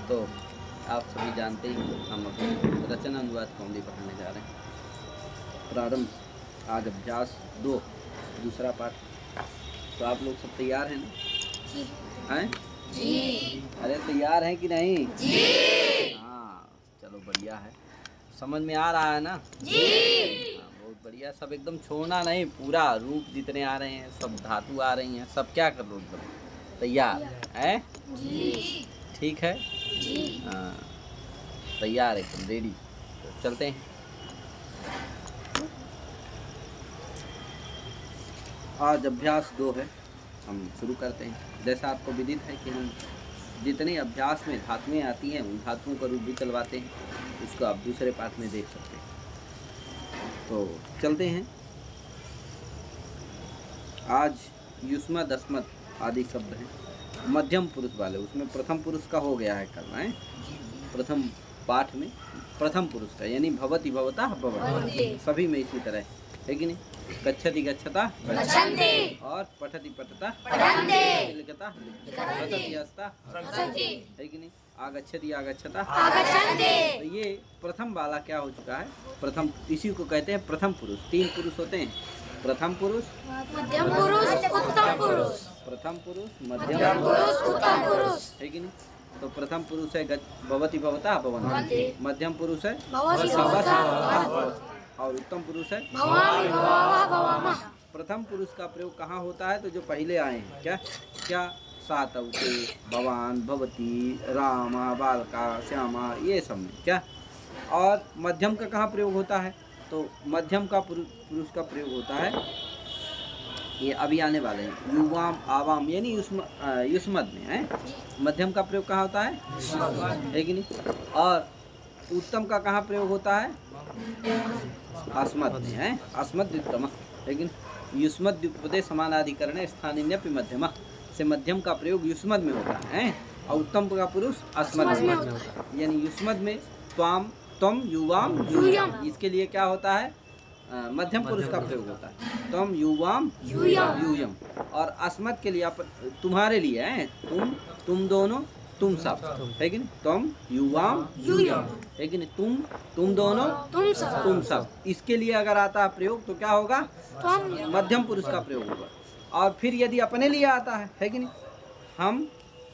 तो आप सभी जानते ही हम अपनी रचना अनुवाद कौमुदी पढ़ाने जा रहे हैं। प्रारंभ आज अभ्यास 2 दूसरा पाठ। तो आप लोग सब तैयार हैं ना? जी। हैं? जी। अरे तैयार हैं कि नहीं? जी। हाँ चलो बढ़िया है। समझ में आ रहा है ना? जी। हाँ बहुत बढ़िया। सब एकदम छोड़ना नहीं, पूरा रूप जितने आ रहे हैं, सब धातु आ रही हैं, सब क्या कर लो एकदम तैयार है? जी। ठीक है जी। हाँ तैयार एकदम रेडी। तो चलते हैं। आज अभ्यास 2 है, हम शुरू करते हैं। जैसा आपको विदित है कि हम जितने अभ्यास में धातुएं आती हैं उन धातुओं का रूप भी चलवाते हैं, उसको आप दूसरे पाठ में देख सकते हैं। तो चलते हैं। आज युष्मद् अस्मद् आदि शब्द हैं मध्यम पुरुष वाले। उसमें प्रथम पुरुष का हो गया है कल है प्रथम पाठ में प्रथम पुरुष का, यानी भवति भवतः भवन्ति, सभी में इसी तरह है कि नहीं? गच्छति गच्छता गच्छन्ति और पठति पठता पठन्ति, लिखता लिखति हस्ता हसति, है कि नहीं? आगच्छति आगच्छता आगच्छन्ति। तो ये प्रथम वाला क्या हो चुका है? प्रथम, इसी को कहते हैं प्रथम पुरुष। 3 पुरुष होते हैं, प्रथम पुरुष, मध्यम पुरुष, उत्तम पुरुष। प्रथम पुरुष, मध्यम पुरुष, उत्तम पुरुष, है कि नहीं? तो प्रथम पुरुष है भवति भवतः भवन्ति, मध्यम पुरुष है भवति भवतः, और उत्तम पुरुष है भवामि भवावः भवामः। प्रथम पुरुष का प्रयोग कहाँ होता है? तो जो पहले आए हैं क्या क्या सातवते, भवान, भवती, रामा, बालका, श्यामा, ये सब में क्या। और मध्यम का कहाँ प्रयोग होता है? तो मध्यम का पुरुष का प्रयोग होता है, ये अभी आने वाले हैं, युवाम आवाम, यानी युष्मद् में है। मध्यम का प्रयोग कहाँ होता है कि नहीं? और उत्तम का कहाँ प्रयोग होता है? अस्मद् में है, अस्मद् द्वित्तम, लेकिन युष्मद् द्विपदे समानाधिकरणे स्थानिन्यपि मध्यमः से मध्यम का प्रयोग युष्मद् में होता है और उत्तम का पुरुष अस्मद् में होता है। यानी युष्मद् में त्वाम, त्वम, युवाम, यूयम, इसके लिए क्या होता है? मध्यम पुरुष का प्रयोग होता है, त्वम, युवाम, यूयम। और अस्मद् के लिए तुम्हारे लिए है, तुम दोनों, तुम सब, है कि नहीं? तुम, युवाम, यूयम, है कि नहीं? तुम दोनों, तुम सब। इसके लिए अगर आता है प्रयोग तो क्या होगा? मध्यम पुरुष का प्रयोग होगा। और फिर यदि अपने लिए आता है कि नहीं?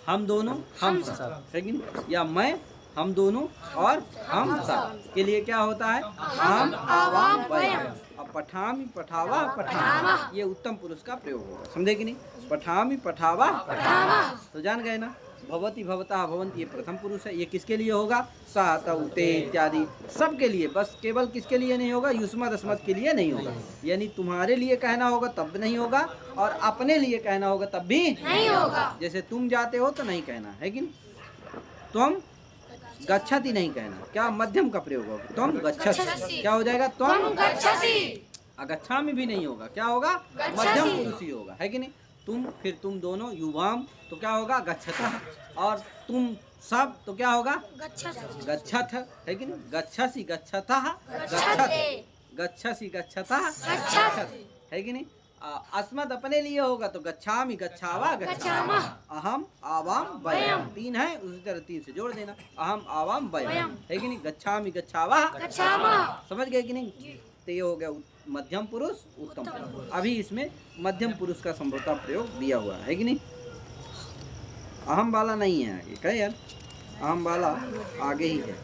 हम दोनों, हम सब, है कि नहीं? या मैं, हम दोनों और हम सब के लिए क्या होता है? हम आवाम वयम। अब पठामि पठावा पठामा, ये उत्तम पुरुष का प्रयोग होगा, समझे कि नहीं? पठामि पठावा पठामा। तो जान गए ना? भवति भवतः भवन्ति ये प्रथम पुरुष है। ये किसके लिए होगा? सातवते इत्यादि सबके लिए, बस केवल किसके लिए नहीं होगा? युष्मद् अस्मद् के लिए नहीं होगा। यानी तुम्हारे लिए कहना होगा तब नहीं होगा, और अपने लिए कहना होगा तब भी नहीं होगा। जैसे तुम जाते हो तो नहीं कहना है कि तुम गच्छति नहीं कहना, क्या मध्यम का प्रयोग होगा? तुम गच्छसि, क्या हो जाएगा? तुम गच्छसि। अगच्छामि भी नहीं होगा, क्या होगा? मध्यम पुरुष ही होगा, है कि नहीं? तुम, फिर तुम दोनों, युवाम, तो क्या होगा? गच्छतः। और तुम सब तो क्या होगा? गच्छथ, है कि नहीं? गच्छसि गच्छतः गच्छत, गच्छसि गच्छतः गच्छत, है कि नहीं? अस्मद् अपने लिए होगा तो गच्छामि गच्छावा गच्छामः, अहम आवाम वयम, 3 है, उसी तरह 3 से जोड़ देना, अहम आवाम वयम, है कि नहीं? गच्छामि गच्छावा गच्छामः, समझ गए कि नहीं? तो ये हो गया मध्यम पुरुष, उत्तम पुरुष। अभी इसमें मध्यम पुरुष का संभवतः प्रयोग दिया हुआ है कि नहीं? अहम वाला नहीं है आगे, क्या यार? अहम वाला आगे ही है,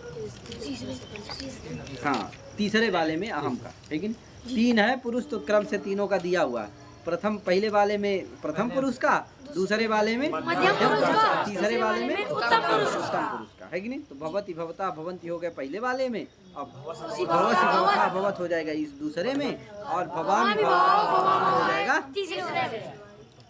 हाँ तीसरे वाले में अहम का, लेकिन 3 है पुरुष, तो क्रम से तीनों का दिया हुआ है। प्रथम, पहले वाले में प्रथम पुरुष का, दूसरे वाले में मध्यम पुरुष का, तीसरे वाले में उत्तम पुरुष का, है कि नहीं? तो भवति भवतः भवन्ति हो गया पहले वाले में, अब भवसि भवतः भवत हो जाएगा इस दूसरे में, और भवामि भवावः हो जाएगा तीसरे में,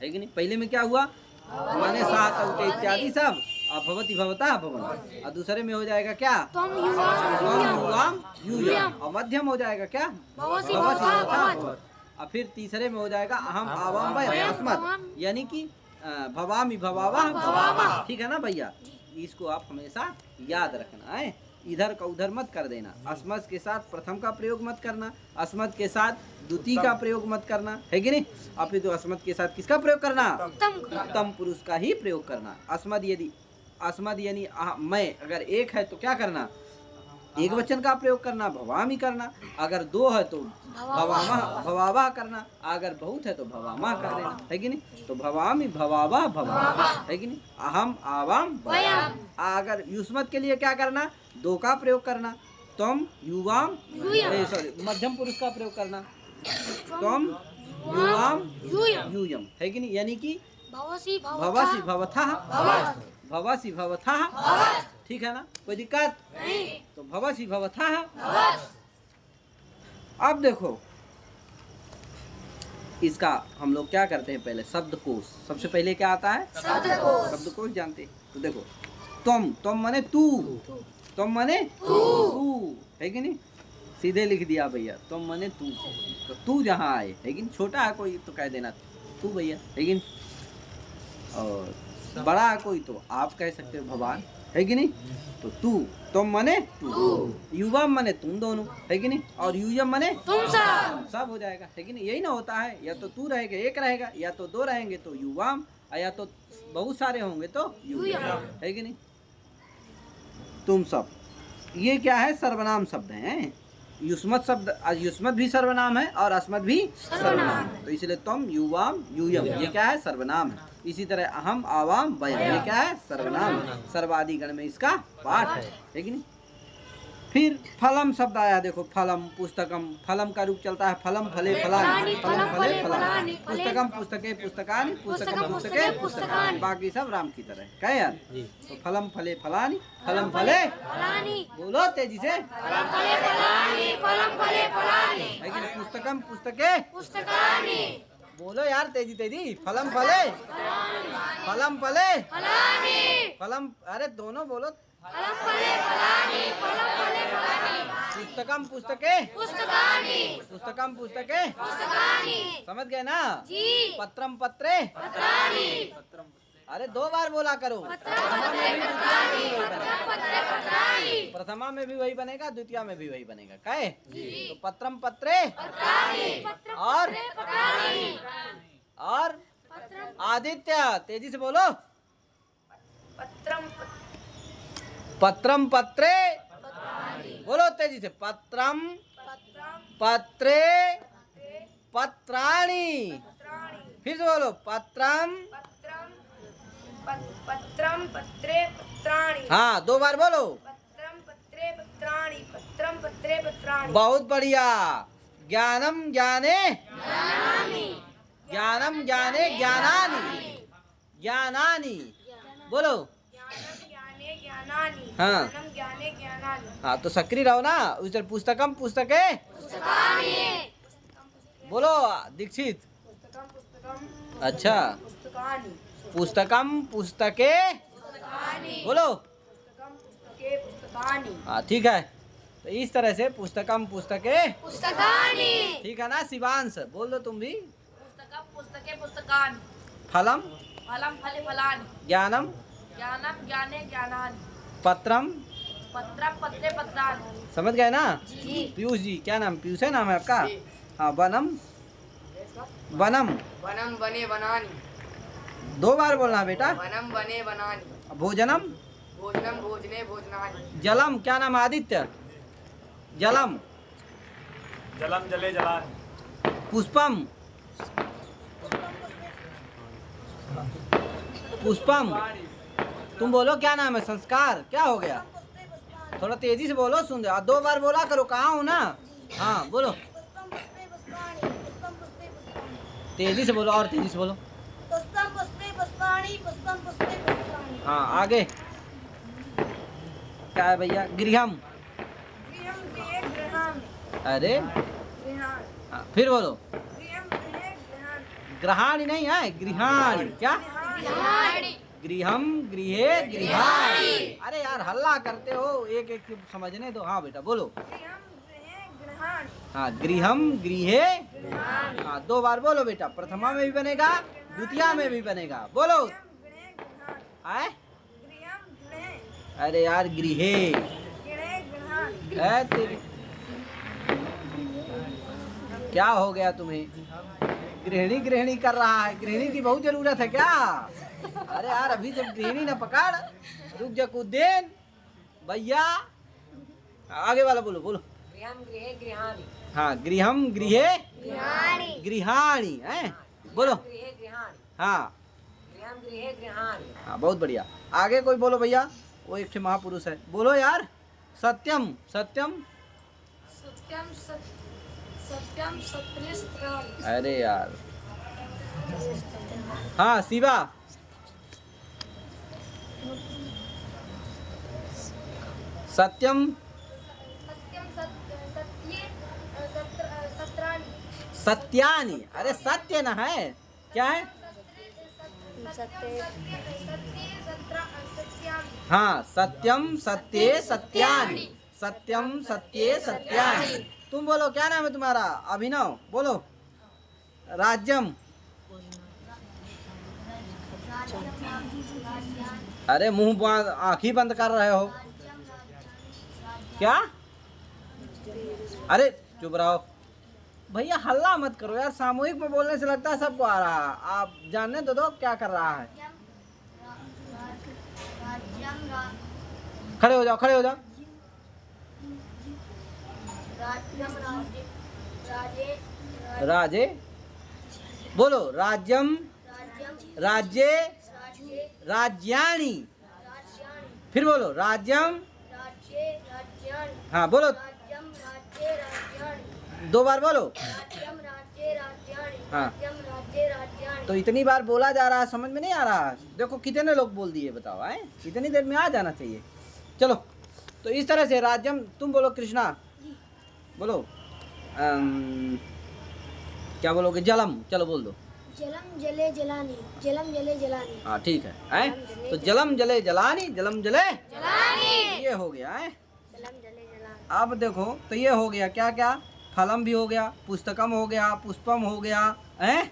है कि नहीं? पहले में क्या हुआ? माने सातवते इत्यादि सब, अब भवति भवतः भवन्ति, और दूसरे में हो जाएगा क्या? त्वम युवाम यूयम, और मध्यम हो जाएगा क्या? भवसि भवतः भवत्, और फिर तीसरे में हो जाएगा अहम आवाम वयम अस्मद्, यानी कि भवामि भवावः भवामः, ठीक है ना भैया? इसको आप हमेशा याद रखना है, इधर का उधर मत कर देना। अस्मद् के साथ प्रथम का प्रयोग मत करना, अस्मद् के साथ द्वितीय का प्रयोग मत करना, है कि नहीं? आप तो अस्मद् के साथ किसका प्रयोग करना? उत्तम पुरुष का ही प्रयोग करना। अस्मद् यदि अस्मद यानी मैं अगर एक है तो क्या करना, एक वचन का प्रयोग करना, भवामी करना। अगर दो है तो भवामह भवावह करना। अगर बहुत है तो भवामह कर देना, है कि नहीं। तो भवामी भवावह भवामह, है कि नहीं। अहम आवाम वयम। अगर युष्मत के लिए क्या करना, दो का प्रयोग करना, तुम युवाम, सॉरी मध्यम पुरुष का प्रयोग करना, तुम युवाम यूयम, है कि नहीं। यानी कि भवसी भवसी भवथः, भवसी भवथः, ठीक है ना, कोई दिक्कत नहीं। तो भवसी भवथः। अब देखो इसका हम लोग क्या करते हैं, पहले शब्दकोश। सबसे पहले क्या आता है, शब्दकोश जानते हैं। तो देखो तुम माने तू, तुम माने तू, है कि नहीं। सीधे लिख दिया भैया, तुम माने तू। तो तू जहाँ आए, है कि नहीं। छोटा है कोई तो कह देना तू भैया, है कि नहीं। और बड़ा है कोई तो आप कह सकते हो भगवान, है कि नहीं। तो तू, तुम माने तू, युवम माने तुम दोनों, है कि नहीं। और यूयम माने तुम सब हो जाएगा, है कि नहीं। यही ना होता है, या तो तू रहेगा एक रहेगा, या तो दो रहेंगे तो युवाम, या तो बहुत सारे होंगे तो यूयम, है कि नहीं। तुम सब, ये क्या है, सर्वनाम शब्द हैं। युष्मत शब्द, युष्मत भी सर्वनाम है और अस्मत भी सर्वनाम है। तो इसलिए तुम युवाम यूयम ये क्या है, सर्वनाम है। इसी तरह अहम आवाम वयम ये क्या है, सर्वनाम है। सर्वादि गण में इसका पाठ है कि नहीं। फिर फलम शब्द आया, देखो फलम पुस्तकम, फलम का रूप चलता है फलम फले फलानि, फलम फले फलानि, पुस्तकम पुस्तके पुस्तकानि, पुस्तकम पुस्तके पुस्तकानि, बाकी सब राम की तरह है, क्या यार। तो फलम फले फलानि, फलम फले फलानि, बोलो तेजी से, फलम फले फलानि, फलम फले फलानि, लेकिन पुस्तकम पुस्तके पुस्तकानि, बोलो यार तेजी तेजी, फलम फले फलम फले फलानि, फलम, अरे दोनों बोलो, फलम फले फलानि, फलम फले फलानि, पुस्तकम पुस्तके पुस्तकानि, पुस्तकम पुस्तके, पुस्तकानि, समझ गए ना। जी, पत्रम पत्रे, पत्राणि, अरे दो बार बोला करो। प्रथमा में भी वही बनेगा, द्वितीय में भी वही बनेगा, काहे। तो पत्रम पत्रे और आदित्य, तेजी से बोलो, पत्रम पत्रे, बोलो तेजी से, पत्रम पत्रे पत्राणि, फिर से बोलो, पत्रम पत्रम पत्रे पत्राणि, हाँ दो बार बोलो, पत्रम पत्रे पत्राणि, पत्रम पत्रे पत्राणि। बहुत बढ़िया। ज्ञानम ज्ञाने ज्ञानम ज्ञाने ज्ञानानि, ज्ञानानि बोलो, ज्ञाने ज्ञानानि, हाँ। ज्ञानम ज्ञाने ज्ञानानि। हाँ तो सक्रिय रहो ना। उस तरह पुस्तकम पुस्तके बोलो दीक्षित, पुस्तकम पुस्तकम, अच्छा पुस्तकानि, पुस्तकम पुस्तके बोलो, पुस्तकम पुस्तके पुस्तकानि। हाँ ठीक है। तो इस तरह से पुस्तकम पुस्तके, पुस्तकानि, ठीक है ना। शिवांश बोल दो तुम भी, पुस्तकम पुस्तके पुस्तकानि, फलम फलम फले फलानि, ज्ञानम ज्ञानम ज्ञाने ज्ञानानि, पत्रम, पत्रम पत्रे पत्राणि। समझ गए ना। जी, पीयूष जी, क्या नाम, पीयूष है नाम है आपका। हाँ वनम वनम, वनम वने वनानि, दो बार बोलना बेटा। वनम वने वनानि, भोजनम, भोजनम भोजने भोजनानि, जलम, क्या नाम है, आदित्य, जलम, जलम जले जलानि, पुष्पम, पुष्पम, तुम बोलो क्या नाम है, संस्कार, क्या हो गया, थोड़ा तेजी से बोलो, सुन दो, दो बार बोला करो, कहाँ हो ना। हाँ बोलो तेजी से बोलो, और तेजी से बोलो। हाँ आगे क्या है भैया, गृहम, गृहं गृहे गृहामि, अरे गृहाणि, हाँ, फिर बोलो, गृहं गृहे गृहाणि, ग्रहाणि नहीं है, गृहाणि, क्या, गृहाणि, गृहम गृहे गृहाणि। अरे यार हल्ला करते हो, एक एक समझने दो। हाँ बेटा बोलो, गृहं गृहे गृहाणि, हाँ गृहम गृहे, हाँ दो बार बोलो बेटा, प्रथमा में भी बनेगा, द्वितीय में भी बनेगा, बोलो। गृहे गृहाणि, आए, गृहं गृहे, अरे यार गृहे गृहे गृहाणि। है तेरी, क्या हो गया तुम्हें, गृहिणी गृहिणी कर रहा है, गृहिणी की बहुत जरूरत है क्या। अरे यार अभी जब गृहिणी ना पकड़, रुक जा कुछ देन भैया। आगे वाला बोलो बोलो। गृहम गृहे गृहाणि। हाँ गृहम गृहे गृहाणि। गृहाणि है, बोलो। गृहे गृहाणि। हाँ गृहम गृहे गृहाणि। हाँ बहुत बढ़िया। आगे कोई बोलो भैया, वो एक ठे महापुरुष है, बोलो यार। सत्यम सत्यम सत्यम सत्यम सत्य सत्राणि। अरे यार हाँ शिवा। सत्यम सत्यम सत्ये सत्राणि। सत्यानि, अरे सत्य न है, क्या है? हाँ सत्यम सत्ये सत्यानि, सत्यम सत्ये सत्यानि। तुम बोलो क्या नाम है तुम्हारा? अभिनव, बोलो। राज्यम, अरे मुंह बंद, आँख ही बंद कर रहे हो क्या? अरे चुप रहो भैया, हल्ला मत करो यार, सामूहिक में बोलने से लगता है सबको आ रहा है। आप जानने तो दो क्या कर रहा है। खड़े हो जाओ, खड़े हो जाओ। राजे, बोलो। राज्यम राज्ये राज्याणि, फिर बोलो। राज्यम, हाँ बोलो, दो बार बोलो। हाँ तो इतनी बार बोला जा रहा है, समझ में नहीं आ रहा है? देखो कितने लोग बोल दिए, बताओ है, इतनी देर में आ जाना चाहिए। चलो तो इस तरह से राज्यम, तुम बोलो कृष्णा, बोलो। क्या बोलोगे? जलम, चलो बोल दो। जलम जले जलानि। जलम जले जलानि। हाँ ठीक है तो जलम जले जलानी, जलम जले जलानी, ये हो गया है। जलम जले जलानि। अब देखो तो ये हो गया क्या क्या? फलम भी हो गया, पुस्तकम हो गया, पुष्पम हो गया है,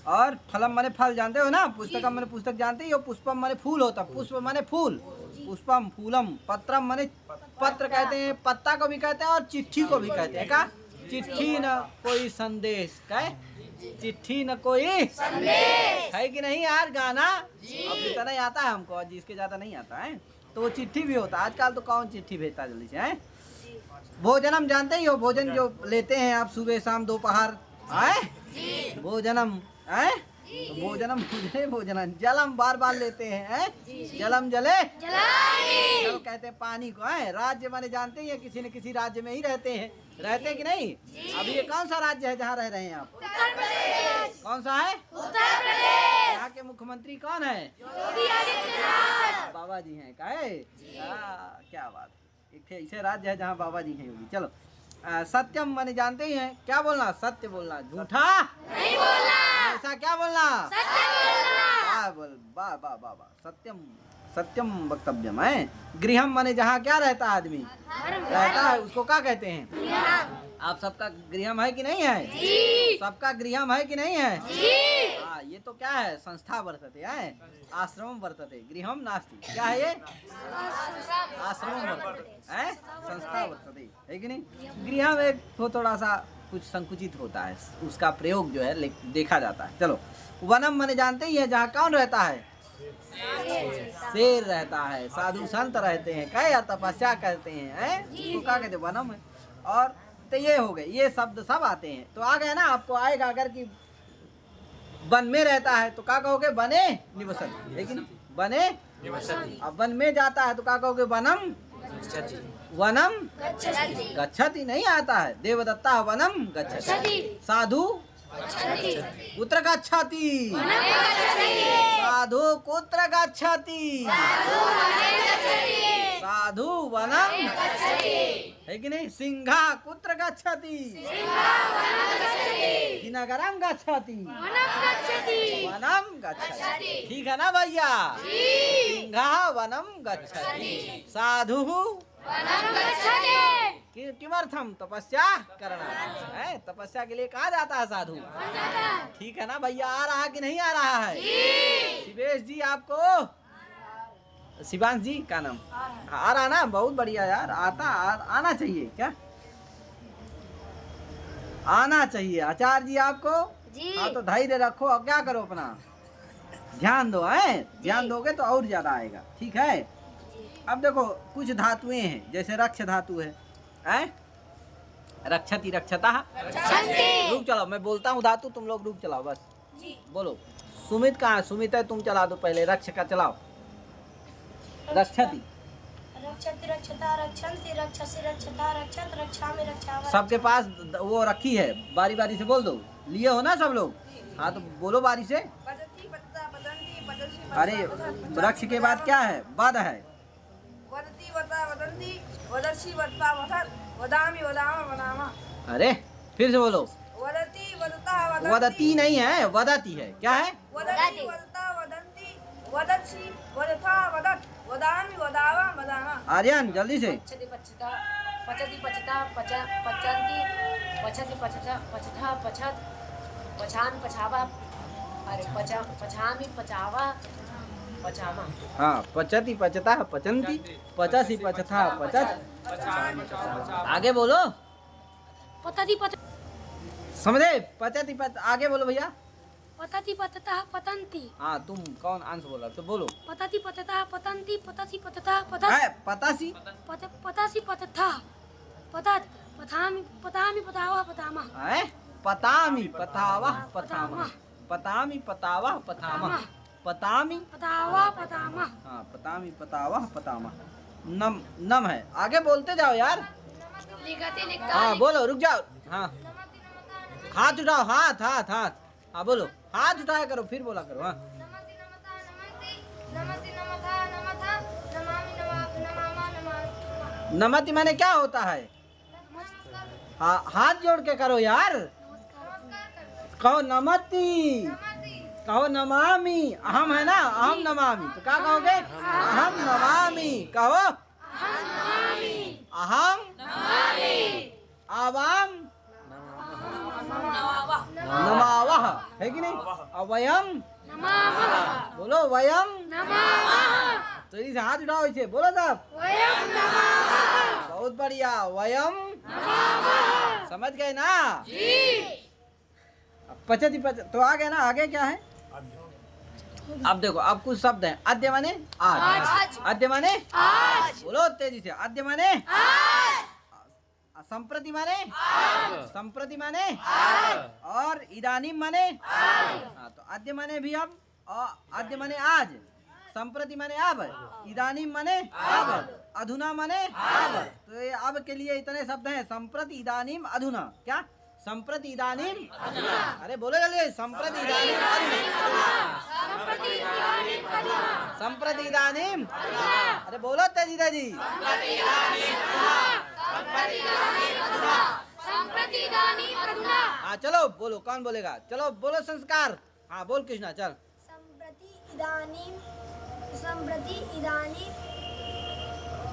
और फलम माने फल, जानते हो ना? पुस्तकम माने पुस्तक जानते ही हो, पुष्पम माने फूल होता, पुष्प माने फूल, पुष्पम फूलम, पत्रम माने पत्र कहते हैं, पत्ता को भी कहते हैं और चिट्ठी को भी कहते हैं। क्या? चिट्ठी न कोई संदेश, क्या? चिट्ठी न कोई संदेश, है कि नहीं यार? गाना अब जितना ही आता है हमको, जिसके ज्यादा नहीं आता है, तो वो चिट्ठी भी होता है। आजकल तो कौन चिट्ठी भेजता जल्दी से है। भोजनम जानते ही हो, भोजन जो लेते हैं आप सुबह शाम दोपहर, है भोजनम, है तो भोजनम भोजने भोजनम। जलम बार बार लेते हैं, जलम जले जलानी, जल कहते हैं पानी को, है। राज्य माने जानते ही है, किसी न किसी राज्य में ही रहते हैं, रहते हैं कि नहीं? अभी ये कौन सा राज्य है जहाँ रह रहे हैं आप? उत्तर प्रदेश। कौन सा है? उत्तर प्रदेश। यहाँ के मुख्यमंत्री कौन है? योगी आदित्यनाथ। बाबा जी हैं, क्या है? क्या बात है, एक ऐसे राज्य है जहाँ बाबा जी हैं योगी। चलो सत्यम माने जानते ही हैं, क्या बोलना? सत्य बोलना, झूठा नहीं बोलना, ऐसा क्या बोलना? सत्य बोलना। बोल बा बा बा बा, सत्यम सत्यम वक्तव्यम है। गृहम माने जहाँ क्या रहता है आदमी, रहता है, उसको क्या कहते हैं? आप सबका गृहम है कि नहीं है? जी। सबका गृहम है कि नहीं है? जी। हाँ ये तो क्या है? संस्था वर्तते है, आश्रम वर्तते, गृहम नास्ति। क्या है ये? आश्रम वर्तते है, संस्था वर्तते, है कि नहीं? गृहम एक थोड़ा सा कुछ संकुचित होता है, उसका प्रयोग जो है देखा जाता है। चलो वनम माने जानते ही है, जहाँ कौन रहता है? शेर रहता है, साधु संत रहते हैं, क्या तपस्या करते हैं, उसको क्या कहते हैं? वनम है। और तो ये हो गए, ये शब्द सब आते हैं। तो आ गया ना, आपको आएगा अगर कि वन में रहता है तो क्या कहोगे? वने निवसति, लेकिन वने निवसति। अब वन में जाता है तो क्या कहोगे? वनम वनम गच्छति। नहीं आता है, देवदत्ता वनम गच्छति, साधु कुत्र गच्छति, साधु कुत्र गच्छति, साधु वनम, है कि नहीं? सिंहा कुत्र गच्छति, नगरम गच्छति, वनम गच्छति। ठीक है ना भैया? सिंहा वनम गच्छति, साधु किमर्थम? तपस्या करना है, तपस्या के लिए कहा जाता है साधु। ठीक है ना भैया? आ रहा कि नहीं आ रहा है? शिवेश जी आपको, शिवांश जी का नाम आ रहा ना? बहुत बढ़िया यार, आना चाहिए, क्या आना चाहिए? आचार्य जी आपको? हाँ तो धैर्य रखो, अब क्या करो अपना, ध्यान दो है, ध्यान दोगे तो और ज्यादा आएगा। ठीक है, अब देखो कुछ धातुएं हैं, जैसे रक्ष धातु है, रक्षति रक्षता। रुक चलाओ, मैं बोलता हूँ धातु, तुम लोग रुक चलाओ बस। बोलो सुमित कहाँ है? सुमित है, तुम चला दो पहले, रक्ष का चलाओ। रक्षति, रक्षति रक्षता रक्षन्ति रक्षसि रक्षता रक्षत रक्षामि रक्षामि। सबके पास वो रखी है, बारी बारी से बोल दो। लिए हो ना सब लोग? हाँ तो बोलो बारी से। पतति पतता पतन्ति पतसि अरे वृक्ष के बाद क्या है? वद है। वदति वदा वदन्ति वदसि वदता वदत वदामि वदामा वदामा। अरे फिर से बोलो। वदति वदता वदन्ति। वदती नहीं है, वदती है। क्या है? वदति वदता वदन्ति वदसि वदता वदत वदामि वदामा वदामा। आर्यन जल्दी से। पचति पचता पचति पचता पचन्ति पचति पचता पचथा पचत पचान पचावा। अरे पचामी पचावा पचामा। हाँ, पचति पचता पचंती पचासी पचथा पचत। आगे बोलो। पतति पत समझे? पचति पच, आगे बोलो भैया। पतति पततः पतन्ति। हाँ, तुम कौन आंस बोला तो बोलो। पतति पततः पतन्ति पतसि पततः पतत है पतासी, पतसि पततः पतत पतामि पतामि पतावः पतामः। है पतामी पतावह पतामह, पतामी पतावह पतामह, पतामी पतावः पतामः। हाँ, पतामी पतावह पतामह। नम नम है, आगे बोलते जाओ यार। लिखते लिखता। हाँ बोलो, रुक जाओ। हाँ हाथ उठाओ, हाथ हाथ हाथ। हाँ बोलो, हाथ उठाया करो, फिर बोला करो। हाँ नमति नमता नमन्ति नमसि नमथा नमथा नमामि नमामा नमामि। नमति माने क्या होता है? हाँ, हाथ जोड़ के करो यार। कहो नमति, कहो नमामि। अहम है ना, अहम नमामि, तो क्या कहोगे? अहम नमामि। कहो अहम आवाम नमावह, है कि नहीं? अवयम बोलो, वयम। तो इसे हाथ उठाओ, इसे बोलो सब। बहुत बढ़िया, वयम। समझ गए ना? पचति पच, तो आ गए ना? आगे क्या है? अब देखो, अब कुछ शब्द हैं। अद्य माने आज, अद्य माने आज। बोलो तेजी से। अद्य माने आज, संप्रति माने संप्रति माने और इदानीम माने हाँ, तो अद्य माने भी अब, अद्य माने आज, संप्रति माने अब, इदानीम माने अब, अधुना माने अब। तो ये अब के लिए इतने शब्द हैं, संप्रति इदानीम अधुना। क्या? संप्रति इदानीम। अरे बोलो जल्दी। संप्रति इदानीम संप्रति इदानीम। अरे बोलो तेजी तेजी। हाँ चलो बोलो, कौन बोलेगा? चलो बोलो संस्कार। हाँ बोल कृष्णा, चल। संप्रति इदानीम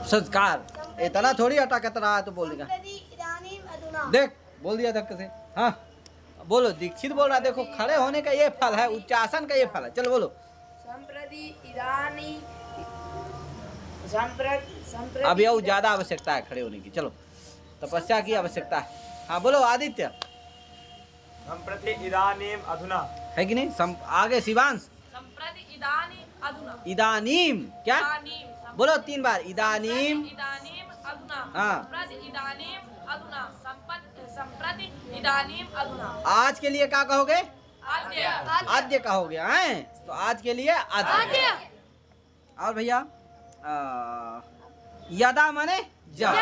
संस्कार इतना थोड़ी अटक रहा है तो बोलेगा। इदानीम अधुना। देख बोल दिया धक्के से। हाँ बोलो, दीक्षित बोल रहा। देखो, खड़े होने का ये फल है, उच्चासन का ये फल है। चलो बोलो। संप्रति इदानीम संप्रति। अब यह ज्यादा आवश्यकता है खड़े होने की। चलो, तपस्या की आवश्यकता है। हाँ बोलो आदित्य। संप्रति इदानीम अधुना, है कि नहीं? आगे शिवांश। संप्रति इदानीम अधुना। इदानीम क्या? इदानीम। बोलो 3 बार। इदानीम। इदानीम अधुना। हाँ। संप्रति इदानीम अधुना। संप्रति इदानीम अधुना। आज के लिए क्या कहोगे? आद्य। आद्य कहोगे हैं? तो आज के लिए आद्य। और भैया यदा माने जब।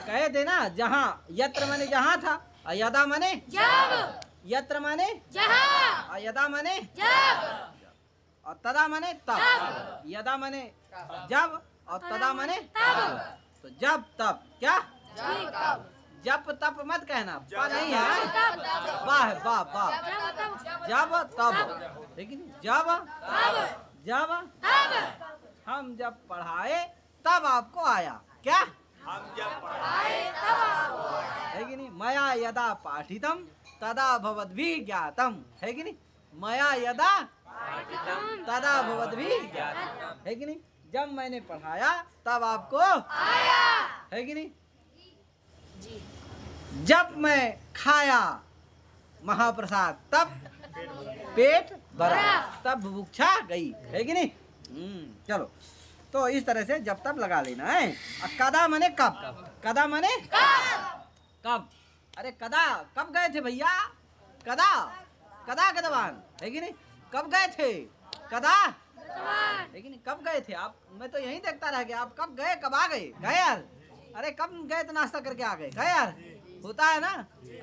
कहे थे ना, जहाँ। यत्र माने जहाँ था, और यदा माने जब। यत्र माने जहाँ। और यदा माने जब। और तदा माने तब। यदा माने जब और तदा माने तब। तो जब तब क्या? जब तब मत कहना, पा नहीं है। वाह वाह वाह। जब तब, लेकिन जब हम जब पढ़ाए तब आपको आया। क्या? हम जब पढ़ाए है कि नहीं? मया यदा पाठितम तदा भवद्भिः ज्ञातम। है कि नहीं? मया यदा तदा भवद्भिः ज्ञातम। है कि नहीं? जब मैंने पढ़ाया तब आपको आया। है कि नहीं? जब मैं खाया महाप्रसाद तब पेट भरा, तब बुभुक्षा गई, है कि नहीं? चलो, तो इस तरह से जब तब लगा लेना है। कदा मने कब, कदा मने कब। अरे कदा कब गए थे भैया, कदा कदा कदवान, है कि नहीं? कब गए थे, कदा, है कि नहीं? कब गए थे आप? मैं तो यही देखता रह गया, आप कब गए, कब आ गए? गए यार, अरे कब गए तो नाश्ता करके आ गए, गए यार, होता है ना।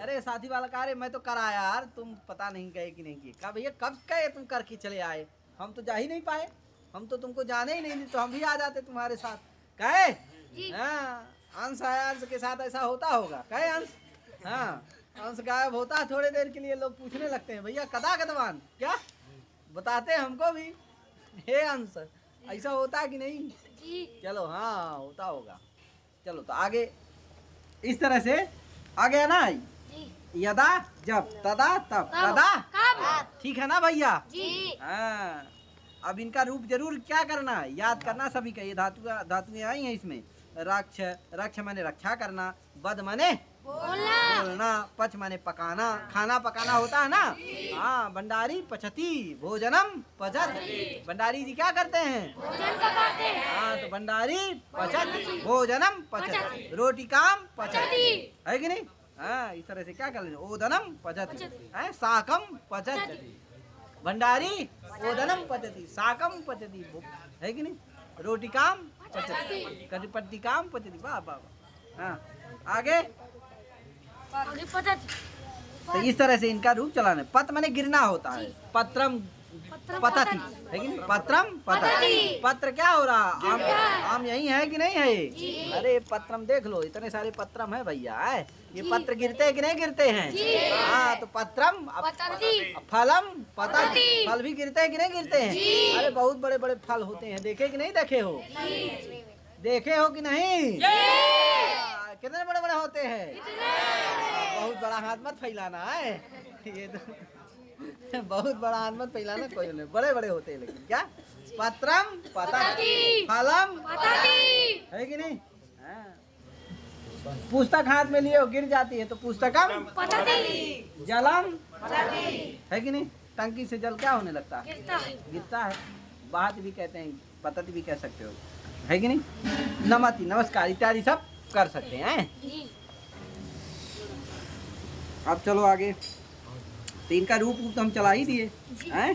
अरे साथी वाला कह रहे मैं तो कर आया यार, तुम पता नहीं गए कि नहीं किए। कब भैया कब गए तुम करके चले आए? हम तो जा ही नहीं पाए, हम तो तुमको जाने ही नहीं, तो हम भी आ जाते तुम्हारे साथ। कहे हाँ, अंश आया, अंश के साथ ऐसा होता होगा, कहे अंश। हाँ, अंश गायब होता है थोड़ी देर के लिए, लोग पूछने लगते हैं भैया कदा कदवान, क्या बताते हैं हमको भी, हे अंश ऐसा होता है कि नहीं? चलो हाँ होता होगा। चलो तो आगे इस तरह से आ गया ना, यदा जब, तदा तब, कदा कब। ठीक है ना भैया? जी। हाँ, अब इनका रूप जरूर क्या करना है, याद करना सभी का। ये धातुएं आई हैं इसमें। रक्ष, रक्ष माने रक्षा करना, बद माने बोलना, पच माने पकाना, खाना पकाना होता है ना। हाँ, भंडारी पचती, भोजनम पचत। भंडारी जी क्या करते हैं, भोजन पकाते हैं। हाँ, तो भंडारी पचत, भोजनम पचत, रोटी काम पचत, है कि नहीं? हाँ, इस तरह से क्या कर लेंगे, ओदनम पचत, है साकम पचत, भंडारी ओदनम पचती, साकम पचती, है कि नहीं? रोटी काम पचती, कटिपट्टी काम पचती, वाह वाह वाह। हाँ, आगे तो इस तरह से इनका रूप चलाना है। पत माने गिरना होता है, पत्रम पतति, है कि नहीं? पत्रम पतति, पत्र क्या हो रहा, आम, आम यही है कि नहीं है? अरे पत्रम देख लो, इतने सारे पत्रम है भैया, है ये पत्र गिरते हैं कि नहीं गिरते हैं? हाँ, तो पत्रम फलम पतति, फल भी गिरते हैं कि नहीं गिरते हैं? अरे बहुत बड़े बड़े फल होते हैं, देखे कि नहीं देखे हो? देखे हो कि नहीं? कितने बड़े बड़े होते हैं? बहुत बड़ा हाथ मत फैलाना है, ये तो बहुत बड़ा हाथ मत फैलाना, कोई नहीं, बड़े बड़े होते हैं। लेकिन क्या, पत्रम पतति, फलम पतति, है कि नहीं? हाँ। पुस्तक हाथ में लिए हो गिर जाती है तो पुस्तकम पतति, जलम पतति, है कि नहीं? टंकी से जल क्या होने लगता है, गिरता है। बात भी कहते हैं, पतति भी कह सकते हो, है कि नहीं? नमति, नमस्कार इत्यादि सब कर सकते हैं। अब चलो आगे, तो इनका रूप तो हम चला ही दिए हैं।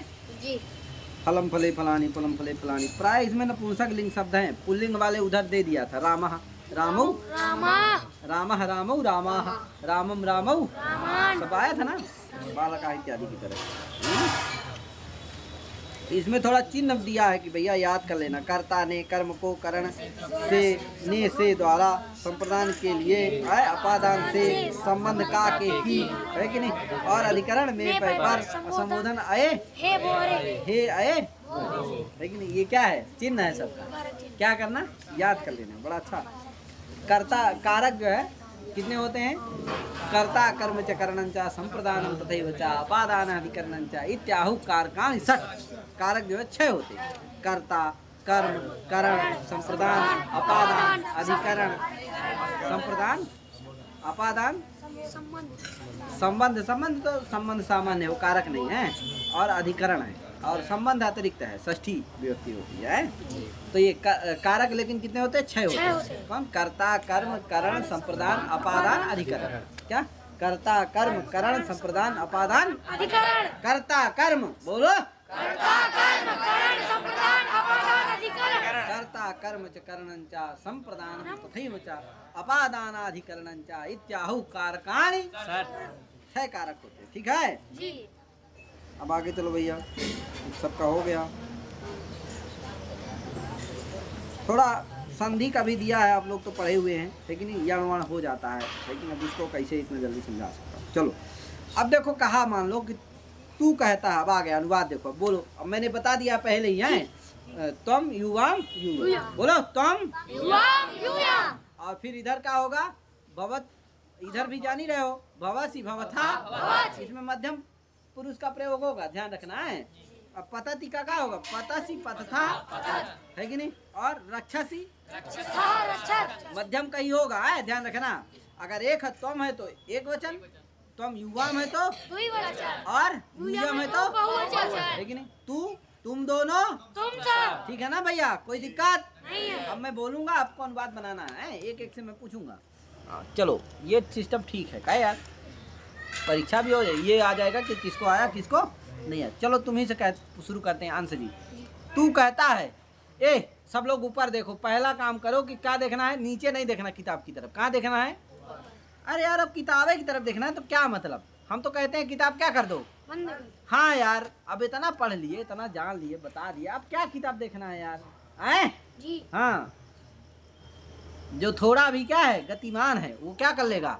फलम फले फलानी, फलम फले फलानी, प्राय इसमें नपुंसक लिंग शब्द हैं। पुल्लिंग वाले उधर दे दिया था, रामः रामौ, रामः रामौ, रामाः रामम रामौ, सब आया था ना, बालका इत्यादि की तरह। इसमें थोड़ा चिन्ह दिया है कि भैया याद कर लेना, कर्ता ने कर्म को करण से, ने से द्वारा, संप्रदान के लिए, अपादान से, संबंध का के ही, है कि नहीं? और अधिकरण में पर संबोधन आए, हे आए, है कि नहीं? ये क्या है, चिन्ह है सबका, क्या करना, याद कर लेना, बड़ा अच्छा। कर्ता कारक जो है कितने होते हैं, कर्ता कर्म च करणं च संप्रदानं तथैव च अपादानाधिकरणं च इत्याहु कारकाणि षट्। कारक जो है 6 होते हैं, कर्ता कर्म करण संप्रदान अपादान अधिकरण, संप्रदान अपादान संबंध, संबंध तो संबंध सामान्य है, वो कारक नहीं है, और अधिकरण है, और संबंध अतिरिक्त है, षष्ठी विभक्ति होती है। तो ये कारक लेकिन कितने होते हैं, 6 होते हैं। कौन, कर्ता कर्म करण संप्रदान अपादान अधिकरण। क्या, कर्ता कर्म करण संप्रदान अपादान अधिकरण। कर्ता कर्म बोलो, कर्ता कर्म करण संप्रदान अपादान अधिकरण। कर्ता कर्म च करणं च संप्रदानं तथैव च अपादानाधिकरणं च इत्याहु कारकाणि 6 कारक होते हैं। ठीक है जी। अब आगे चलो भैया, सबका हो गया। थोड़ा संधि का भी दिया है, आप लोग तो पढ़े हुए हैं, लेकिन यण हो जाता है, लेकिन अब इसको कैसे इतना जल्दी समझा सकता हूँ। चलो अब देखो, कहा मान लो कि तू कहता है, अब आ गया अनुवाद, देखो अब बोलो। अब मैंने बता दिया पहले ही है, तुम युवाम युवा, बोलो तुम युवाम युवा। और फिर इधर का होगा भवत, इधर भी जान ही रहे हो, भवसी भवथा, इसमें मध्यम पुरुष का प्रयोग होगा, ध्यान रखना है। अब पतति का क्या होगा, पतसी पतथा, है कि नहीं? और रक्षसी मध्यम का ही होगा, है ध्यान रखना। अगर एक त्वम है तो एक वचन, तुम युवाम है तो द्विवचन। और यूयम है तो बहुवचन। है कि नहीं? तुम दोनों, तुम सब। ठीक है ना भैया? कोई दिक्कत नहीं है। अब मैं बोलूंगा, आपको अनुवाद बनाना है, एक एक से मैं पूछूंगा। चलो ये सिस्टम ठीक है क्या यार? परीक्षा भी हो जाए, ये आ जाएगा कि किसको आया किसको नहीं आया। चलो तुम्ही से शुरू करते हैं। अंश जी, तू कहता है, ए सब लोग ऊपर देखो। पहला काम करो कि क्या देखना है, नीचे नहीं देखना किताब की तरफ। कहाँ देखना है? अरे यार अब किताबें की तरफ देखना है तो क्या मतलब? हम तो कहते हैं किताब क्या कर दो, बंद कर। हाँ यार अब इतना पढ़ लिए, इतना जान लिए, बता दिए, अब क्या किताब देखना है यार? हैं? जी। हाँ, जो थोड़ा भी क्या है गतिमान है वो क्या कर लेगा,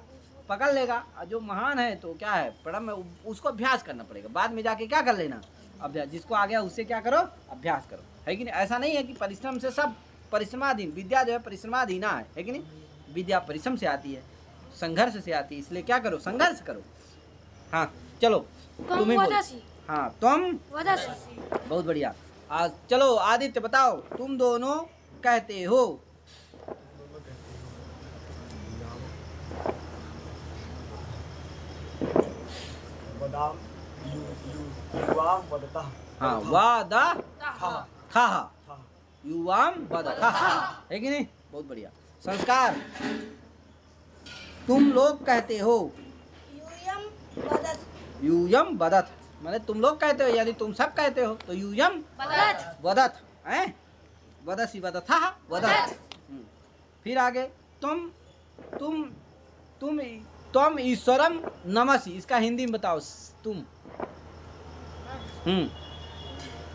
पकड़ लेगा। और जो महान है तो क्या है, पढ़म में उसको अभ्यास करना पड़ेगा। बाद में जाके क्या कर लेना, अभ्यास। जिसको आ गया उससे क्या करो, अभ्यास करो, है कि नहीं? ऐसा नहीं है कि परिश्रम से सब परिश्रमाधीन, विद्या जो है परिश्रमाधीना है कि नहीं? विद्या परिश्रम से आती है, संघर्ष से आती है, इसलिए क्या करो, संघर्ष करो। हाँ चलो तुम ही बोलो। वदसि। हाँ तुम, वदसि। बहुत बढ़िया। आज चलो आदित्य बताओ, तुम दोनों कहते हो। वदाम युवाम वदतः। हाँ वादा था। था, युवाम वदतः, है कि नहीं? बहुत बढ़िया। संस्कार, तुम लोग कहते हो। यूयम वदत। यूयम वदत माने तुम लोग कहते हो, यानी तुम सब कहते हो, तो यूयम वदत। वदत है, वदसी वदतः वदत। फिर आगे, तुम तुम तुम ईश्वरम नमसि, इसका हिंदी में बताओ। तुम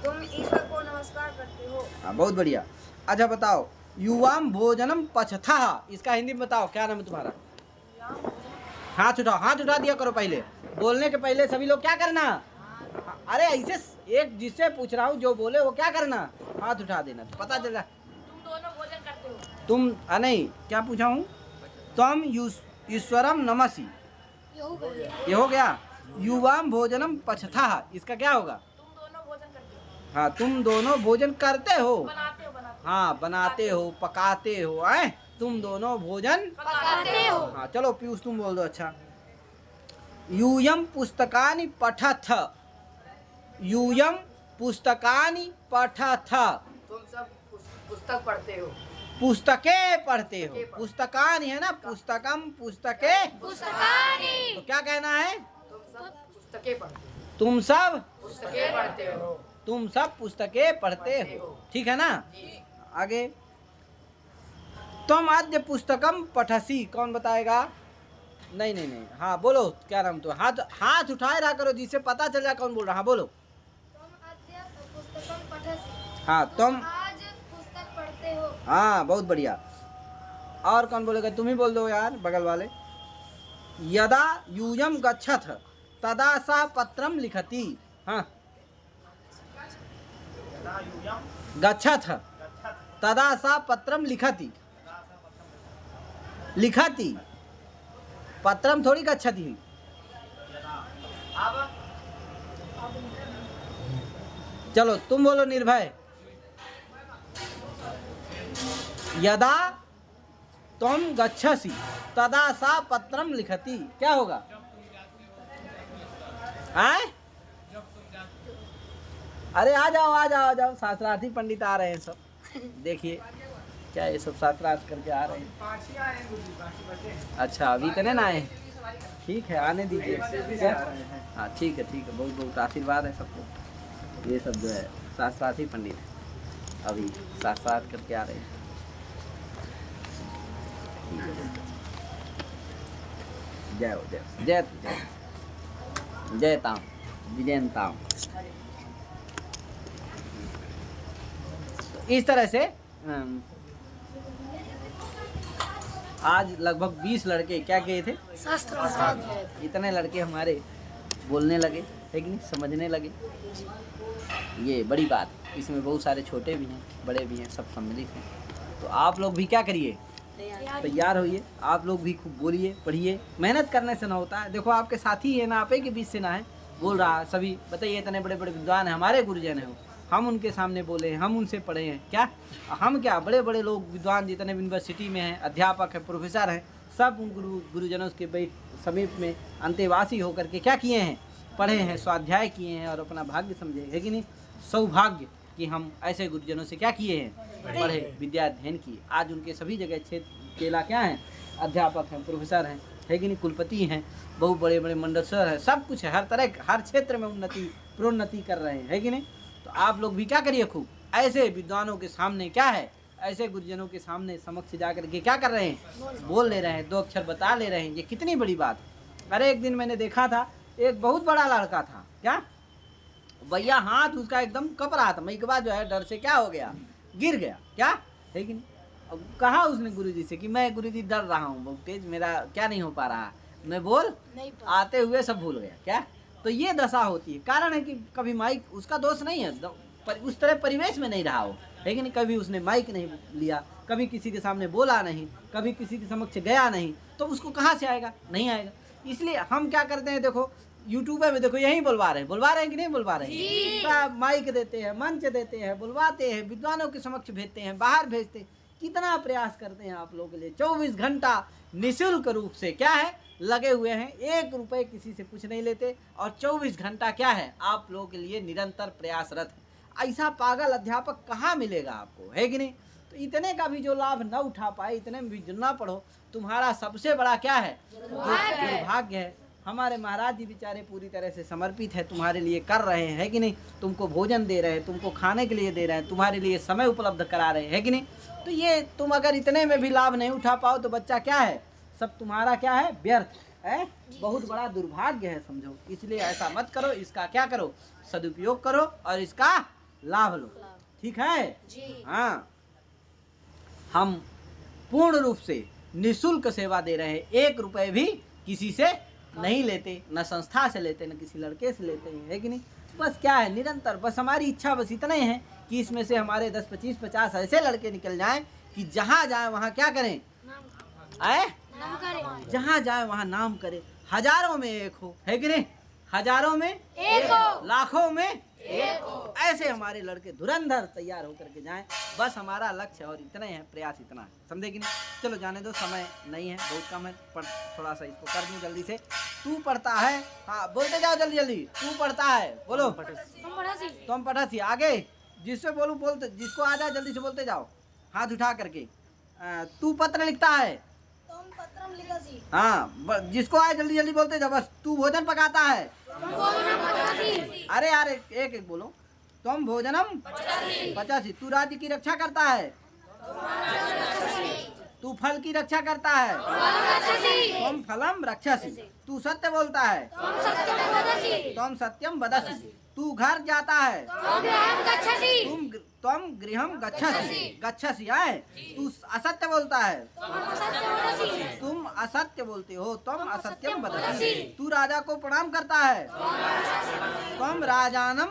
तुम ईश्वर को नमस्कार करते हो। हाँ बहुत बढ़िया। अच्छा बताओ, युवाम भोजनम पचथा, इसका हिंदी में बताओ। क्या नाम है तुम्हारा? हाथ उठाओ, हाथ उठा दिया करो पहले, बोलने के पहले सभी लोग क्या करना। अरे ऐसे एक जिससे पूछ रहा हूँ जो बोले वो क्या करना, हाथ उठा देना, तो पता चल रहा। तुम दोनों भोजन करते हो। तुम नहीं, क्या पूछा हूँ? तुम ईश्वरम नमसि, ये हो गया। युवाम भोजनम पचथा, इसका क्या होगा? तुम दोनों भोजन करते हो। हाँ तुम दोनों भोजन करते हो। बनाते हो। बनाते हाँ बनाते हो, पकाते हो, हैं? तुम दोनों भोजन पकाते हो। हाँ चलो पीयूष तुम बोल दो। अच्छा, यूयम पुस्तकानि पठथ, यूयम पुस्तकानि पठथ, तुम सब पुस्तक पढ़ते हो। पुस्तकें पढ़ते हो। पुस्तकानि है ना, पुस्तकम पुस्तके, पुस्तकानि। तो क्या कहना है? तुम सब पुस्तकें पढ़ते हो। तुम सब, पुस्तकें पढ़ते हो। तुम सब पुस्तकें पढ़ते हो, ठीक है ना? आगे, तुम अद्य पुस्तकम पठसी, कौन बताएगा? नहीं नहीं नहीं, हाँ बोलो, क्या नाम? तो हाथ उठाए रहा करो जिससे पता चल जाए कौन बोल रहा। हाँ बोलो। तुम अद्य पुस्तकं पठसि। हाँ तुम, आज पुस्तक पढ़ते हो। हाँ बहुत बढ़िया। और कौन बोलेगा? तुम ही बोल दो यार, बगल वाले। यदा यूयम गच्छथ तदा सा पत्रम लिखति। हाँ, गच्छथ तदा सा पत्रम लिखति, लिखति, पत्रम थोड़ी गच्छति हुई। चलो तुम बोलो निर्भय। यदा तुम गच्छसि तदा सा पत्रम लिखति, क्या होगा? आए? अरे आ जाओ आ जाओ आ जाओ, शास्त्रार्थी पंडित आ रहे हैं सब। देखिए क्या ये सब शास्त्रार्थ करके आ रहे हैं। अच्छा अभी इतने ना आए? ठीक है आने दीजिए। क्या? हाँ ठीक है ठीक है, बहुत बहुत आशीर्वाद है सबको। ये सब जो है शास्त्रार्थी पंडित है, अभी शास्त्रार्थ करके आ रहे हैं। जय हो, जय जय जय जयताम विजयताम। इस तरह से आज लगभग 20 लड़के क्या किए थे, शास्त्र। इतने लड़के हमारे बोलने लगे, है कि नहीं, समझने लगे। ये बड़ी बात। इसमें बहुत सारे छोटे भी हैं, बड़े भी हैं, सब सम्मिलित हैं। तो आप लोग भी क्या करिए, तैयार होइए। आप लोग भी खूब बोलिए, पढ़िए। मेहनत करने से ना होता है। देखो आपके साथी है ना, आप ही के बीच से ना है, बोल रहा है सभी। बताइए इतने बड़े बड़े विद्वान हैं, हमारे गुरुजन हैं, हम उनके सामने बोले हैं, हम उनसे पढ़े हैं। क्या हम क्या, बड़े बड़े लोग विद्वान जितने भी यूनिवर्सिटी में हैं, अध्यापक हैं, प्रोफेसर हैं, सब उन गुरुजनों के समीप में अंतेवासी होकर के क्या किए हैं, पढ़े हैं, स्वाध्याय किए हैं और अपना भाग्य समझे, है कि नहीं। सौभाग्य कि हम ऐसे गुरुजनों से क्या किए हैं, पढ़े, विद्या अध्ययन किए। आज उनके सभी जगह चेला क्या हैं, अध्यापक हैं, प्रोफेसर हैं, है कि नहीं, कुलपति हैं, बहुत बड़े बड़े मंडलसर हैं, सब कुछ है, हर तरह हर क्षेत्र में प्रोन्नति कर रहे हैं, है कि नहीं। तो आप लोग भी क्या करिए, खूब ऐसे विद्वानों के सामने क्या है, ऐसे गुरुजनों के सामने समक्ष जाकर के क्या कर रहे हैं, बोल ले रहे हैं, 2 अक्षर बता ले रहे हैं। ये कितनी बड़ी बात है। अरे एक दिन मैंने देखा था, एक बहुत बड़ा लड़का था, क्या भैया, हाथ उसका एकदम कप रहा था, मैं के बाद जो है डर से क्या हो गया, गिर गया, क्या है कि नहीं। अब कहा उसने गुरुजी से कि मैं गुरुजी डर रहा हूँ बहुत तेज, मेरा क्या नहीं हो पा रहा, मैं बोल नहीं आते हुए सब भूल गया, क्या। तो ये दशा होती है, कारण है कि कभी माइक, उसका दोष नहीं है, उस तरह परिवेश में नहीं रहा हो, है कि नहीं। कभी उसने माइक नहीं लिया, कभी किसी के सामने बोला नहीं, कभी किसी के समक्ष गया नहीं, तो उसको कहाँ से आएगा, नहीं आएगा। इसलिए हम क्या करते हैं, देखो यूट्यूब में देखो यही बुलवा रहे हैं कि नहीं बुलवा रहे हैं, माइक देते हैं, मंच देते हैं, बुलवाते हैं, विद्वानों के समक्ष भेजते हैं, बाहर भेजते हैं। कितना प्रयास करते हैं आप लोगों के लिए, 24 घंटा निःशुल्क रूप से क्या है लगे हुए हैं, 1 रुपए किसी से कुछ नहीं लेते, और 24 घंटा क्या है आप लोगों के लिए निरंतर प्रयासरत है। ऐसा पागल अध्यापक कहाँ मिलेगा आपको, है कि नहीं। तो इतने का भी जो लाभ न उठा पाए, इतने में भी जो ना पढ़ो, तुम्हारा सबसे बड़ा क्या है, दुर्भाग्य है। हमारे महाराज जी बेचारे पूरी तरह से समर्पित है, तुम्हारे लिए कर रहे हैं, है कि नहीं। तुमको भोजन दे रहे हैं, तुमको खाने के लिए दे रहे हैं, तुम्हारे लिए समय उपलब्ध करा रहे हैं, है कि नहीं। तो ये तुम अगर इतने में भी लाभ नहीं उठा पाओ तो बच्चा क्या है, सब तुम्हारा क्या है, व्यर्थ है, बहुत बड़ा दुर्भाग्य है, समझो। इसलिए ऐसा मत करो, इसका क्या करो, सदुपयोग करो और इसका लाभ लो, ठीक है। हाँ, हम पूर्ण रूप से निःशुल्क सेवा दे रहे हैं, 1 रुपए भी किसी से नहीं लेते, न संस्था से लेते, न किसी लड़के से लेते हैं, है कि नहीं। बस क्या है, निरंतर बस हमारी इच्छा बस इतना ही है कि इसमें से हमारे 10, 25, 50 ऐसे लड़के निकल जाएं कि जहाँ जाए वहाँ क्या करें, जहाँ जाए वहाँ नाम करें। हजारों में एक हो, है कि नहीं, हजारों में एक हो, लाखों में एक हो, ऐसे हमारे लड़के धुरंधर तैयार होकर के जाएं। बस हमारा लक्ष्य और इतना ही है, प्रयास इतना है, समझे कि नहीं। चलो जाने दो, समय नहीं है, बहुत कम है, पर थोड़ा सा इसको कर दूं जल्दी से। तू पढ़ता है, हाँ बोलते जाओ जल्दी जल्दी, तू पढ़ता है, बोलो तुम पढ़ासी, आगे जिससे बोलूं बोलते, जिसको आ जाए जल्दी से बोलते जाओ, हाथ उठा करके। तू पत्र लिखता है, हाँ जिसको आए जल्दी जल्दी बोलते जाओ। बस तू भोजन पकाता है, अरे यार एक एक बोलो। तुम भोजनम पचासी। तू राज्य की रक्षा करता है, तू फल की रक्षा करता है, तुम फलम रक्षसी। तू सत्य बोलता है, तुम सत्यम वदसी। तू घर जाता है, तुम गृहम गच्छसी आए। तू असत्य बोलता है, तुम असत्य बोलते हो, तुम असत्यम वदसी। तू राजा को प्रणाम करता है, तुम राजानम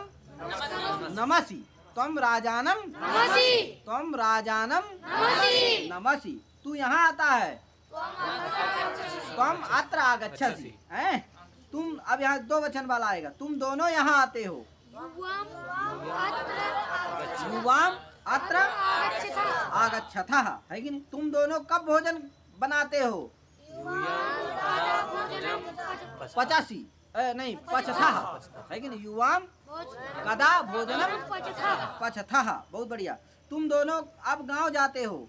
नमसी। तुम राजानम नमसी। तू यहाँ आता है, तुम अत्र आगच्छसी। हैं, तुम अब यहाँ 2 वचन वाला आएगा, तुम दोनों यहाँ आते हो। युवाम अत्र आगच्छतः, है कि नहीं। तुम दोनों कब भोजन बनाते हो, 85 नहीं 55, है कि नहीं। युवाम कदा भोजनम पचथः, बहुत बढ़िया। तुम दोनों अब गांव जाते हो,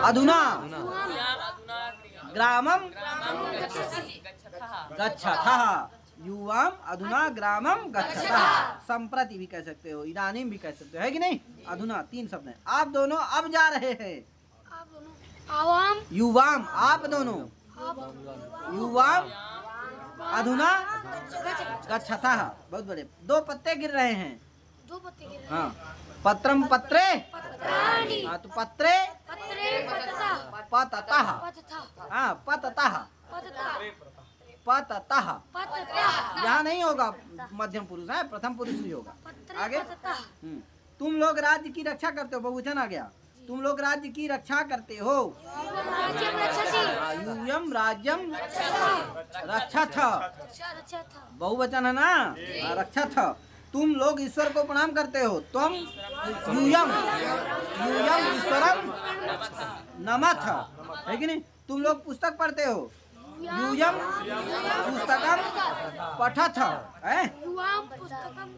अधुना ग्रामम गच्छतः। युवाम अधुना ग्रामम गच्छतः। संप्रति भी कह सकते हो, इदानीम भी कह सकते हो, है कि नहीं। अधुना 3 शब्द है। आप दोनों अब जा रहे हैं, युवाम आप दोनों, युवाम अधुना गच्छतः, बहुत बड़े। 2 पत्ते गिर रहे हैं, हाँ पत्रम पत्रे, हाँ तो पत्रे पततः, हाँ पततः पततः। यहाँ नहीं होगा मध्यम पुरुष है, प्रथम पुरुष ही होगा। आगे तुम लोग राज्य की रक्षा करते हो, बहुवचन आ गया। तुम लोग राज्य की रक्षा करते हो, यूयम राज्यम रक्षथ, बहुवचन है ना, रक्षथ। तुम लोग ईश्वर को प्रणाम करते हो, तुम यूयम ईश्वरम नमथ, है कि नहीं? तुम लोग पुस्तक पढ़ते हो, यूयम पुस्तकम पठथ, है?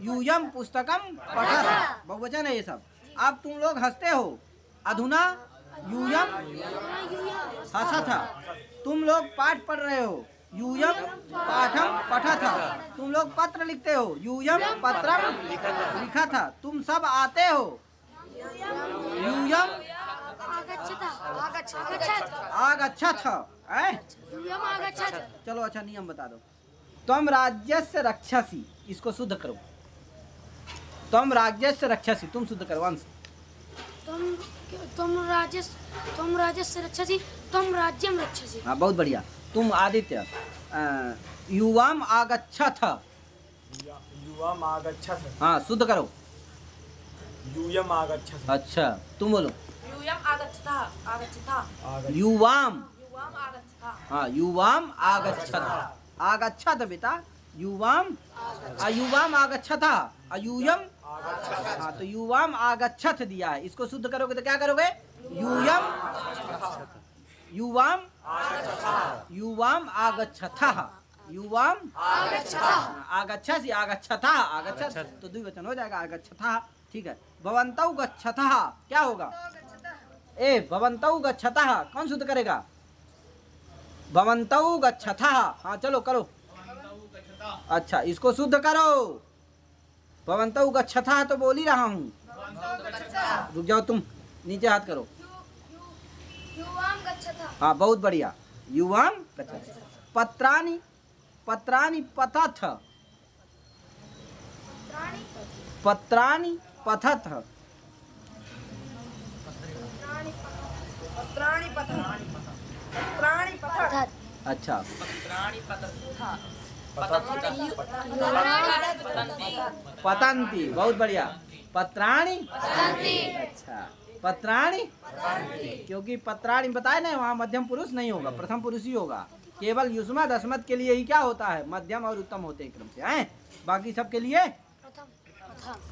यूयम पुस्तकम पठथ, बहुवचन है ये सब। अब तुम लोग हंसते हो, अधुना यूयम हसथ। तुम लोग पाठ पढ़ रहे हो, यूयम पाठम पठथ। तुम लोग पत्र लिखते हो, यूयम पत्रम लिखथ। तुम सब आते हो, यूयम आगच्छथ, है? चलो अच्छा नियम बता दो। त्वम राज्यस्य रक्षसि, इसको शुद्ध करो। त्वम राज्यस्य रक्षसि, तुम शुद्ध करो अंश। तुम राज्यस्य रक्षसि, तुम राज्यम रक्षसि। हाँ बहुत बढ़िया। तुम आदित्य युवाम आगच्छथ, युवाम आगच्छथ। हाँ शुद्ध करो। यूयम आगच्छथ। अच्छा तुम बोलो। यूयम आगच्छतः आगच्छतः युवाम, युवाम आगच्छतः। हाँ युवाम आगच्छथ, आगच्छथ बेटा, युवाम युवाम आगच्छथ, अयूयम, हाँ तो युवाम आगच्छथ दिया है, इसको शुद्ध करोगे तो क्या करोगे? यूयम युवाम युवाम आगच्छथः, युवाम आगच्छसि आगच्छथः, आगच्छथ तो द्विवचन हो जाएगा, आगच्छथः। ठीक है। भवन्तौ गच्छथः क्या होगा? ए भवन्तौ गच्छथः कौन शुद्ध करेगा? भवन्तौ गच्छथः, हाँ चलो करो। अच्छा इसको शुद्ध करो। भवन्तौ गच्छथः तो बोल ही रहा हूँ। रुक जाओ तुम, नीचे हाथ करो। युवाम गच्छतः। हाँ बहुत बढ़िया, युवाम गच्छथः। पत्राणि पत्राणि पतथ, पत्राणि पतथ, पत्राणि पठत्। अच्छा पतंती, बहुत बढ़िया। पत्राणि, अच्छा पत्राणि, क्योंकि पत्राणि बताए ना वहाँ मध्यम पुरुष नहीं होगा, प्रथम पुरुष ही होगा। केवल युष्मत अस्मत् के लिए ही क्या होता है? मध्यम और उत्तम होते हैं क्रम से, हैं? बाकी सब के लिए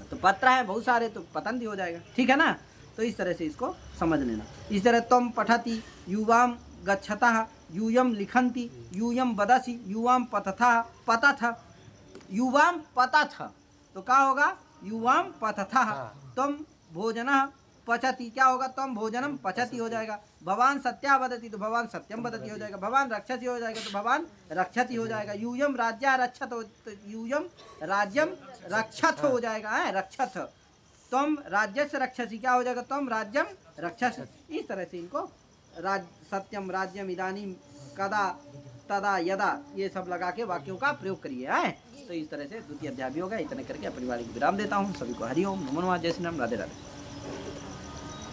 तो पत्र है बहुत सारे, तो पतंती हो जाएगा। ठीक है ना? तो इस तरह से इसको समझ लेना। इस तरह तुम पठति, युवाम गच्छतः, यूयम लिखन्ति, यूयम वदसि, युवाम पतथः पतथ, युवाम पतथ तो क्या होगा? युवाम पतथः। तुम भोजनः पचति क्या होगा? तुम भोजनम पचति हो जाएगा। भवान सत्या वदति तो भवान सत्यम वदति हो जाएगा। भवान रक्षति हो जाएगा तो भवान रक्षति हो जाएगा। यूयम राज्य रक्षत हो तो यूयम राज्यम रक्षत हो जाएगा, है रक्षत। तुम राज्य से रक्षसी क्या हो जाएगा? तुम राज्यम रक्षस। इस तरह से इनको सत्यम राज्यम इदानीम कदा तदा यदा ये सब लगा के वाक्यों का प्रयोग करिए, है? तो इस तरह से द्वितीय अध्याय भी होगा। इतने करके अपनी वाणी को विराम देता हूँ। सभी को हरिओम, नमो नमः, जय श्री राम, राधे राधे।